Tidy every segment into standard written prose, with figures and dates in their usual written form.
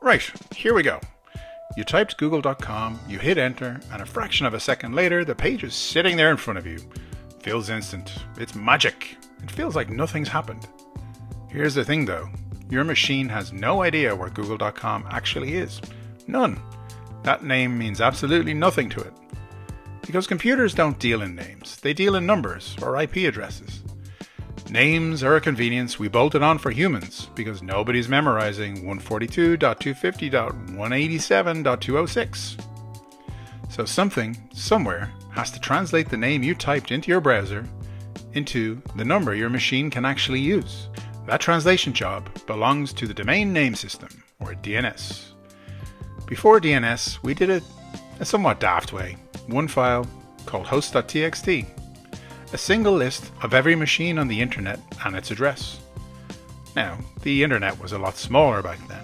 Right, here we go. You typed google.com, you hit enter, and a fraction of a second later, the page is sitting there in front of you. Feels instant. It's magic. It feels like nothing's happened. Here's the thing though. Your machine has no idea where google.com actually is. None. That name means absolutely nothing to it. Because computers don't deal in names. They deal in numbers or IP addresses. Names are a convenience we bolted on for humans because nobody's memorizing 142.250.187.206. So something, somewhere, has to translate the name you typed into your browser into the number your machine can actually use. That translation job belongs to the Domain Name System, or DNS. Before DNS, we did it a somewhat daft way. One file called host.txt. A single list of every machine on the internet and its address. Now, the internet was a lot smaller back then.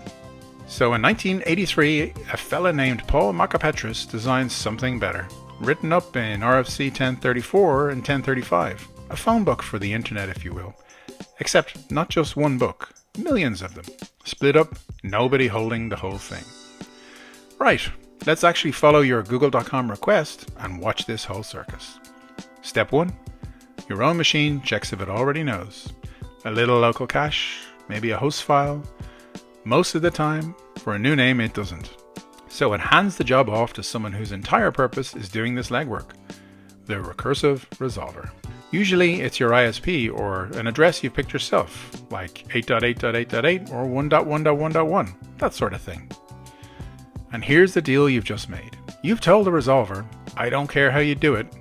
So in 1983, a fella named Paul Macapetris designed something better, written up in RFC 1034 and 1035, a phone book for the internet if you will, except not just one book, millions of them, split up, nobody holding the whole thing. Right, let's actually follow your google.com request and watch this whole circus. Step 1. Your own machine checks if it already knows. A little local cache, maybe a host file. Most of the time, for a new name, it doesn't. So it hands the job off to someone whose entire purpose is doing this legwork. The recursive resolver. Usually it's your ISP or an address you've picked yourself, like 8.8.8.8 or 1.1.1.1, that sort of thing. And here's the deal you've just made. You've told the resolver, I don't care how you do it,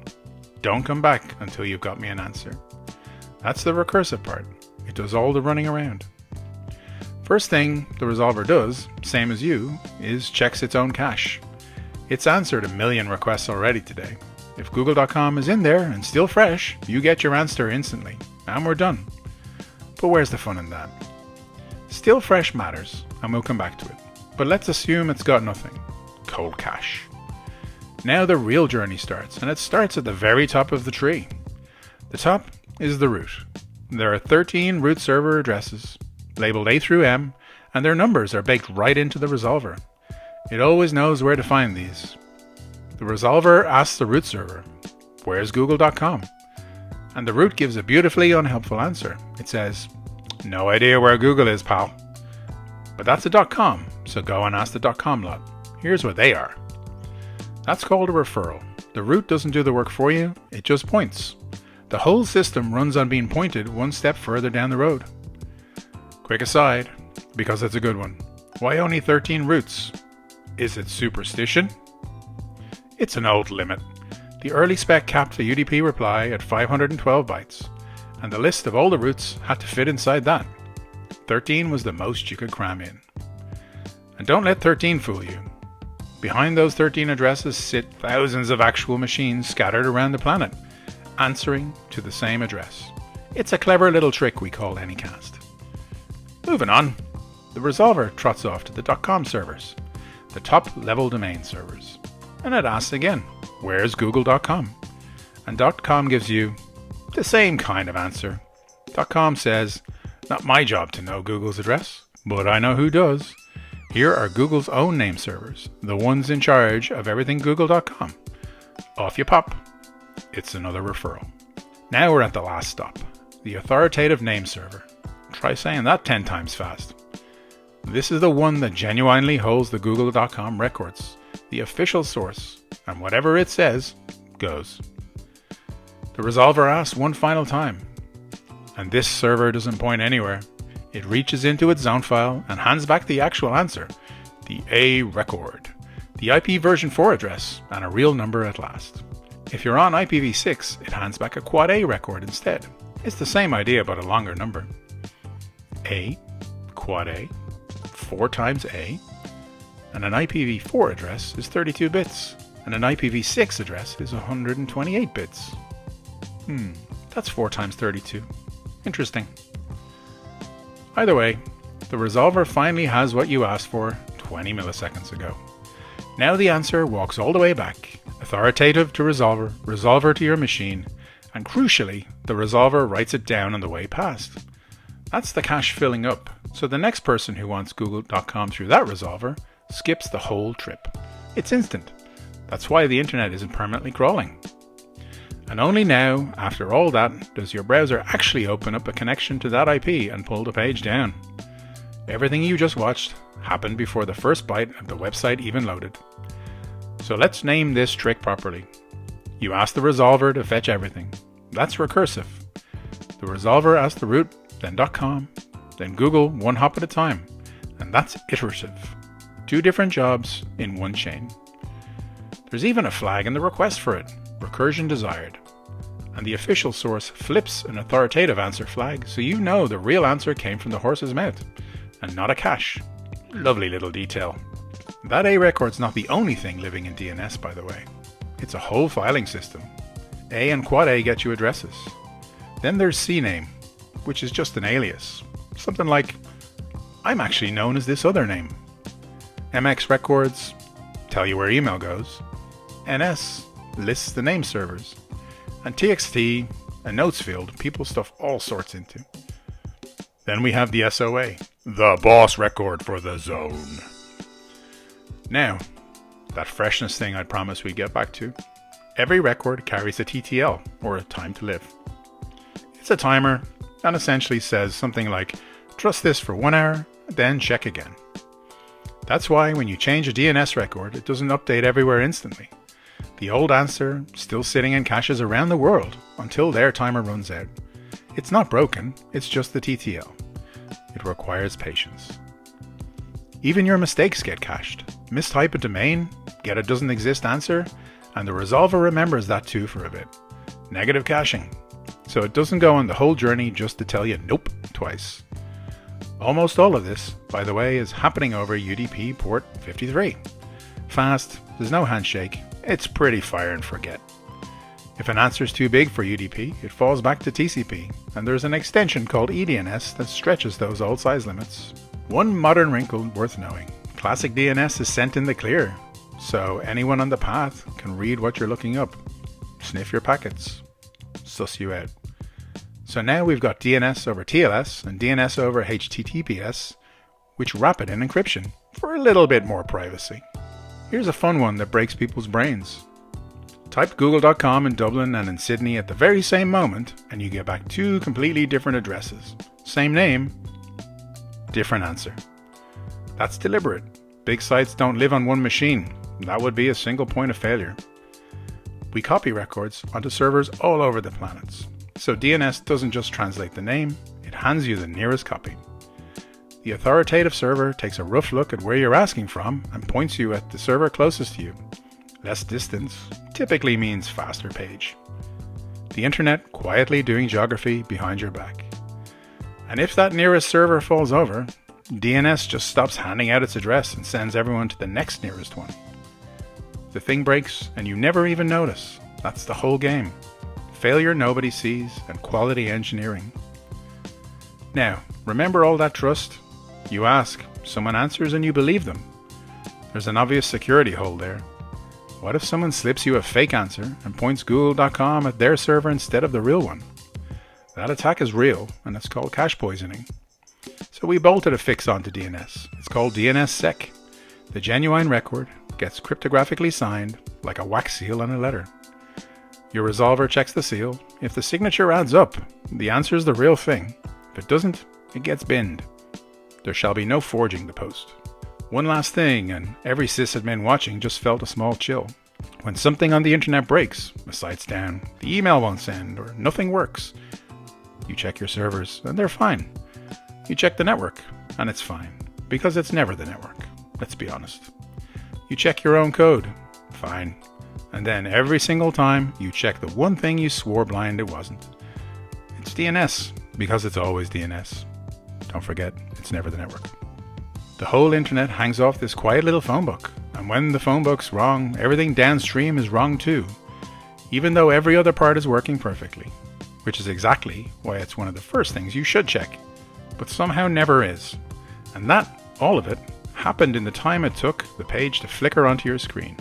don't come back until you've got me an answer. That's the recursive part. It does all the running around. First thing the resolver does, same as you, is checks its own cache. It's answered 1 million requests already today. If google.com is in there and still fresh, you get your answer instantly, and we're done. But where's the fun in that? Still fresh matters, and we'll come back to it. But let's assume it's got nothing. Cold cache. Now the real journey starts, and it starts at the very top of the tree. The top is the root. There are 13 root server addresses, labeled A through M, and their numbers are baked right into the resolver. It always knows where to find these. The resolver asks the root server, where's google.com? And the root gives a beautifully unhelpful answer. It says, no idea where Google is, pal. But that's a .com, so go and ask the .com lot. Here's where they are. That's called a referral. The root doesn't do the work for you, it just points. The whole system runs on being pointed one step further down the road. Quick aside, because it's a good one. Why only 13 roots? Is it superstition? It's an old limit. The early spec capped the UDP reply at 512 bytes, and the list of all the roots had to fit inside that. 13 was the most you could cram in. And don't let 13 fool you. Behind those 13 addresses sit thousands of actual machines scattered around the planet, answering to the same address. It's a clever little trick we call anycast. Moving on, the resolver trots off to the .com servers, the top level domain servers, and it asks again, where's google.com? And .com gives you the same kind of answer. .com says, not my job to know Google's address, but I know who does. Here are Google's own name servers, the ones in charge of everything google.com. Off you pop. It's another referral. Now we're at the last stop, the authoritative name server. Try saying that 10 times fast. This is the one that genuinely holds the google.com records, the official source, and whatever it says, goes. The resolver asks one final time, and this server doesn't point anywhere. It reaches into its zone file and hands back the actual answer, the A record, the IP version 4 address, and a real number at last. If you're on IPv6, it hands back a quad A record instead. It's the same idea but a longer number. A, quad A, 4 times A, and an IPv4 address is 32 bits, and an IPv6 address is 128 bits. That's 4 times 32. Interesting. Either way, the resolver finally has what you asked for 20 milliseconds ago. Now the answer walks all the way back, authoritative to resolver, resolver to your machine, and crucially, the resolver writes it down on the way past. That's the cache filling up, so the next person who wants google.com through that resolver skips the whole trip. It's instant. That's why the internet isn't permanently crawling. And only now, after all that, does your browser actually open up a connection to that IP and pull the page down. Everything you just watched happened before the first byte of the website even loaded. So let's name this trick properly. You ask the resolver to fetch everything. That's recursive. The resolver asks the root, then .com, then Google one hop at a time. And that's iterative. 2 different jobs in one chain. There's even a flag in the request for it, recursion desired. And the official source flips an authoritative answer flag so you know the real answer came from the horse's mouth and not a cache. Lovely little detail. That A record's not the only thing living in DNS, by the way. It's a whole filing system. A and quad A get you addresses. Then there's CNAME, which is just an alias. Something like, I'm actually known as this other name. MX records tell you where email goes. NS lists the name servers. And TXT, a notes field, people stuff all sorts into. Then we have the SOA, the boss record for the zone. Now, that freshness thing I promised we'd get back to. Every record carries a TTL, or a time to live. It's a timer, and essentially says something like, trust this for 1 hour, then check again. That's why when you change a DNS record, it doesn't update everywhere instantly. The old answer still sitting in caches around the world until their timer runs out. It's not broken, it's just the TTL. It requires patience. Even your mistakes get cached. Mistype a domain, get a doesn't exist answer, and the resolver remembers that too for a bit. Negative caching. So it doesn't go on the whole journey just to tell you nope twice. Almost all of this, by the way, is happening over UDP port 53. Fast, there's no handshake, it's pretty fire and forget. If an answer's too big for UDP, it falls back to TCP, and there's an extension called eDNS that stretches those old size limits. One modern wrinkle worth knowing. Classic DNS is sent in the clear, so anyone on the path can read what you're looking up, sniff your packets, suss you out. So now we've got DNS over TLS and DNS over HTTPS, which wrap it in encryption for a little bit more privacy. Here's a fun one that breaks people's brains. Type google.com in Dublin and in Sydney at the very same moment, and you get back 2 completely different addresses. Same name, different answer. That's deliberate. Big sites don't live on one machine. That would be a single point of failure. We copy records onto servers all over the planets. So DNS doesn't just translate the name, it hands you the nearest copy. The authoritative server takes a rough look at where you're asking from and points you at the server closest to you. Less distance typically means faster page. The internet quietly doing geography behind your back. And if that nearest server falls over, DNS just stops handing out its address and sends everyone to the next nearest one. The thing breaks and you never even notice. That's the whole game. Failure nobody sees and quality engineering. Now, remember all that trust? You ask, someone answers and you believe them. There's an obvious security hole there. What if someone slips you a fake answer and points google.com at their server instead of the real one? That attack is real and it's called cache poisoning. So we bolted a fix onto DNS. It's called DNSSEC. The genuine record gets cryptographically signed like a wax seal on a letter. Your resolver checks the seal. If the signature adds up, the answer is the real thing. If it doesn't, it gets binned. There shall be no forging the post. One last thing, and every sysadmin watching just felt a small chill. When something on the internet breaks, a site's down, the email won't send, or nothing works, you check your servers, and they're fine. You check the network, and it's fine, because it's never the network, let's be honest. You check your own code, fine. And then every single time, you check the one thing you swore blind it wasn't. It's DNS, because it's always DNS. Don't forget, it's never the network. The whole internet hangs off this quiet little phone book, and when the phone book's wrong, everything downstream is wrong too, even though every other part is working perfectly, which is exactly why it's one of the first things you should check, but somehow never is. And that, all of it, happened in the time it took the page to flicker onto your screen.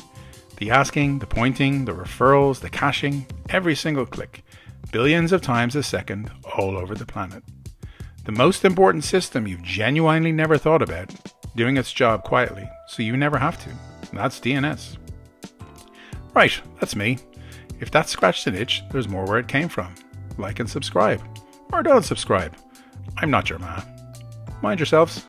The asking, the pointing, the referrals, the caching, every single click, billions of times a second all over the planet. The most important system you've genuinely never thought about, doing its job quietly, so you never have to. That's DNS. Right, that's me. If that scratched an itch, there's more where it came from. Like and subscribe. Or don't subscribe. I'm not your man. Mind yourselves.